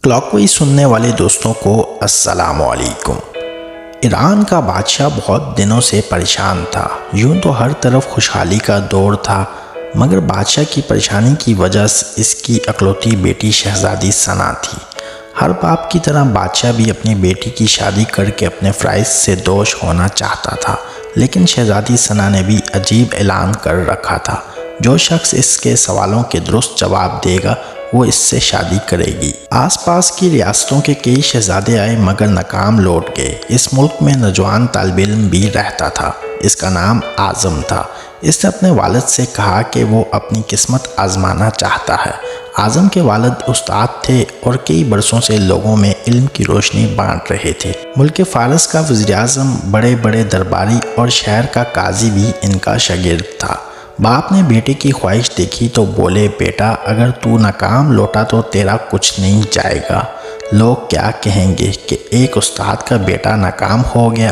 Clock wise سننے والے دوستوں کو السلام علیکم۔ ایران کا بادشاہ بہت دنوں سے پریشان تھا۔ یوں تو ہر طرف خوشحالی کا دور تھا، مگر بادشاہ کی پریشانی کی وجہ اس کی اکلوتی بیٹی شہزادی ثنا تھی۔ ہر باپ کی طرح بادشاہ بھی اپنی بیٹی کی شادی کر کے اپنے فرائض سے دوش ہونا چاہتا تھا، لیکن شہزادی ثنا نے بھی عجیب اعلان کر رکھا تھا، جو شخص اس کے سوالوں کے درست جواب دے گا وہ اس سے شادی کرے گی۔ آس پاس کی ریاستوں کے کئی شہزادے آئے مگر ناکام لوٹ گئے۔ اس ملک میں نوجوان طالب علم بھی رہتا تھا، اس کا نام اعظم تھا۔ اس نے اپنے والد سے کہا کہ وہ اپنی قسمت آزمانا چاہتا ہے۔ اعظم کے والد استاد تھے اور کئی برسوں سے لوگوں میں علم کی روشنی بانٹ رہے تھے۔ ملک فارس کا وزیر اعظم، بڑے بڑے درباری اور شہر کا قاضی بھی ان کا شاگرد تھا۔ باپ نے بیٹے کی خواہش دیکھی تو بولے، بیٹا اگر تو ناکام لوٹا تو تیرا کچھ نہیں جائے گا۔ لوگ کیا کہیں گے کہ ایک استاد کا بیٹا ناکام ہو گیا۔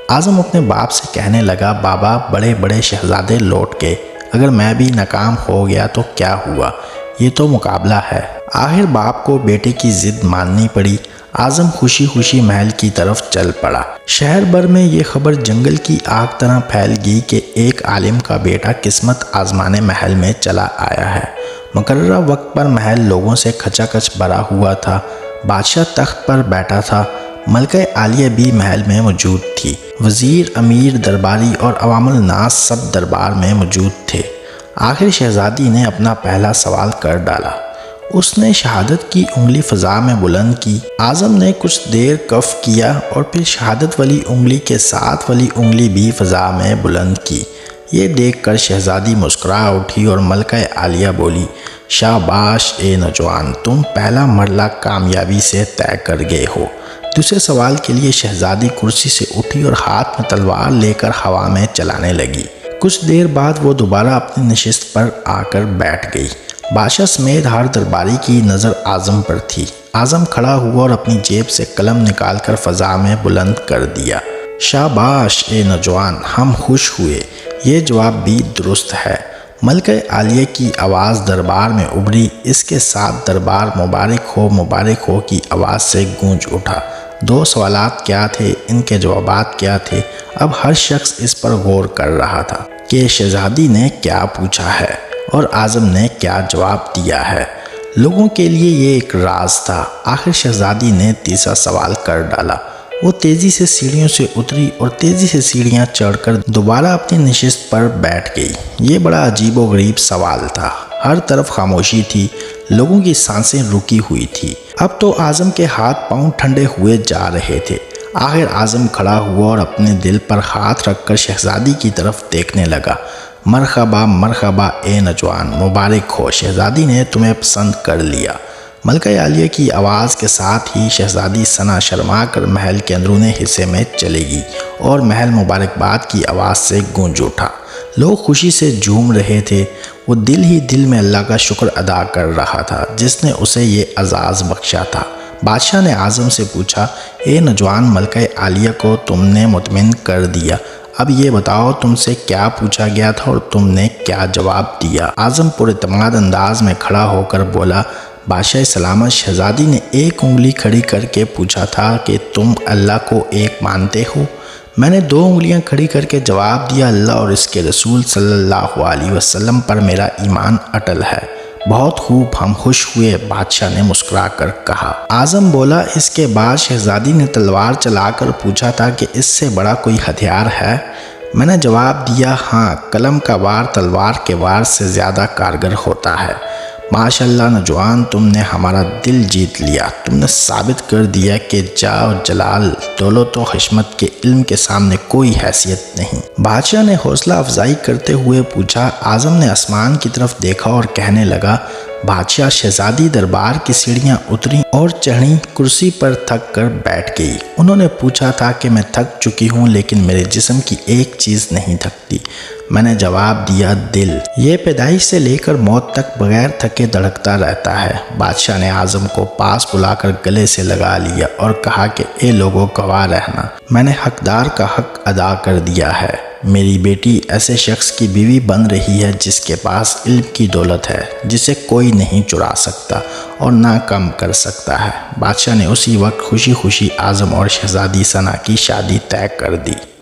اعظم اپنے باپ سے کہنے لگا، بابا بڑے بڑے شہزادے لوٹ گئے، اگر میں بھی ناکام ہو گیا تو کیا ہوا، یہ تو مقابلہ ہے۔ آخر باپ کو بیٹے کی ضد ماننی پڑی۔ اعظم خوشی خوشی محل کی طرف چل پڑا۔ شہر بھر میں یہ خبر جنگل کی آگ طرح پھیل گئی کہ ایک عالم کا بیٹا قسمت آزمانے محل میں چلا آیا ہے۔ مقررہ وقت پر محل لوگوں سے کھچا کچ بھرا ہوا تھا۔ بادشاہ تخت پر بیٹھا تھا، ملکہ عالیہ بھی محل میں موجود تھی۔ وزیر، امیر، درباری اور عوام الناس سب دربار میں موجود تھے۔ آخر شہزادی نے اپنا پہلا سوال کر ڈالا۔ اس نے شہادت کی انگلی فضا میں بلند کی۔ اعظم نے کچھ دیر کف کیا اور پھر شہادت والی انگلی کے ساتھ والی انگلی بھی فضا میں بلند کی۔ یہ دیکھ کر شہزادی مسکرا اٹھی اور ملکہ عالیہ بولی، شاباش اے نوجوان، تم پہلا مرحلہ کامیابی سے طے کر گئے ہو۔ دوسرے سوال کے لیے شہزادی کرسی سے اٹھی اور ہاتھ میں تلوار لے کر ہوا میں چلانے لگی۔ کچھ دیر بعد وہ دوبارہ اپنی نشست پر آ کر بیٹھ گئی۔ بادشاہ سمیت ہر درباری کی نظر اعظم پر تھی۔ اعظم کھڑا ہوا اور اپنی جیب سے قلم نکال کر فضا میں بلند کر دیا۔ شاباش اے نوجوان، ہم خوش ہوئے، یہ جواب بھی درست ہے۔ ملکہ عالیہ کی آواز دربار میں ابھری۔ اس کے ساتھ دربار مبارک ہو کی آواز سے گونج اٹھا۔ دو سوالات کیا تھے، ان کے جوابات کیا تھے؟ اب ہر شخص اس پر غور کر رہا تھا کہ شہزادی نے کیا پوچھا ہے اور اعظم نے کیا جواب دیا ہے۔ لوگوں کے لیے یہ ایک راز تھا۔ آخر شہزادی نے تیسرا سوال کر ڈالا۔ وہ تیزی سے سیڑھیوں سے اتری اور تیزی سے سیڑھیاں چڑھ کر دوبارہ اپنی نشست پر بیٹھ گئی۔ یہ بڑا عجیب و غریب سوال تھا۔ ہر طرف خاموشی تھی، لوگوں کی سانسیں رکی ہوئی تھی۔ اب تو اعظم کے ہاتھ پاؤں ٹھنڈے ہوئے جا رہے تھے۔ آخر اعظم کھڑا ہوا اور اپنے دل پر ہاتھ رکھ کر شہزادی کی طرف دیکھنے لگا۔ مرحبا مرحبا اے نوجوان، مبارک ہو، شہزادی نے تمہیں پسند کر لیا۔ ملکہ عالیہ کی آواز کے ساتھ ہی شہزادی ثنا شرما کر محل کے اندرونی حصے میں چلے گئی اور محل مبارکباد کی آواز سے گونج اٹھا۔ لوگ خوشی سے جھوم رہے تھے۔ وہ دل ہی دل میں اللہ کا شکر ادا کر رہا تھا جس نے اسے یہ اعزاز بخشا تھا۔ بادشاہ نے اعظم سے پوچھا، اے نوجوان، ملکہ عالیہ کو تم نے مطمئن کر دیا، اب یہ بتاؤ تم سے کیا پوچھا گیا تھا اور تم نے کیا جواب دیا؟ اعظم پر اعتماد انداز میں کھڑا ہو کر بولا، بادشاہ سلامت، شہزادی نے ایک انگلی کھڑی کر کے پوچھا تھا کہ تم اللہ کو ایک مانتے ہو؟ میں نے دو انگلیاں کھڑی کر کے جواب دیا، اللہ اور اس کے رسول صلی اللہ علیہ وسلم پر میرا ایمان اٹل ہے۔ بہت خوب، ہم خوش ہوئے، بادشاہ نے مسکرا کر کہا۔ اعظم بولا، اس کے بعد شہزادی نے تلوار چلا کر پوچھا تھا کہ اس سے بڑا کوئی ہتھیار ہے؟ میں نے جواب دیا، ہاں، قلم کا وار تلوار کے وار سے زیادہ کارگر ہوتا ہے۔ ماشاءاللہ نوجوان، تم نے ہمارا دل جیت لیا۔ تم نے ثابت کر دیا کہ جاہ و جلال، دولت و حشمت کے علم کے سامنے کوئی حیثیت نہیں۔ بادشاہ نے حوصلہ افزائی کرتے ہوئے پوچھا۔ اعظم نے آسمان کی طرف دیکھا اور کہنے لگا، بادشاہ، شہزادی دربار کی سیڑھیاں اتریں اور چڑھیں، کرسی پر تھک کر بیٹھ گئی۔ انہوں نے پوچھا تھا کہ میں تھک چکی ہوں لیکن میرے جسم کی ایک چیز نہیں تھکتی۔ میں نے جواب دیا، دل، یہ پیدائش سے لے کر موت تک بغیر تھکے دھڑکتا رہتا ہے۔ بادشاہ نے اعظم کو پاس بلا کر گلے سے لگا لیا اور کہا کہ اے لوگوں، گواہ رہنا، میں نے حقدار کا حق ادا کر دیا ہے۔ میری بیٹی ایسے شخص کی بیوی بن رہی ہے جس کے پاس علم کی دولت ہے، جسے کوئی نہیں چرا سکتا اور نہ کم کر سکتا ہے۔ بادشاہ نے اسی وقت خوشی خوشی اعظم اور شہزادی ثنا کی شادی طے کر دی۔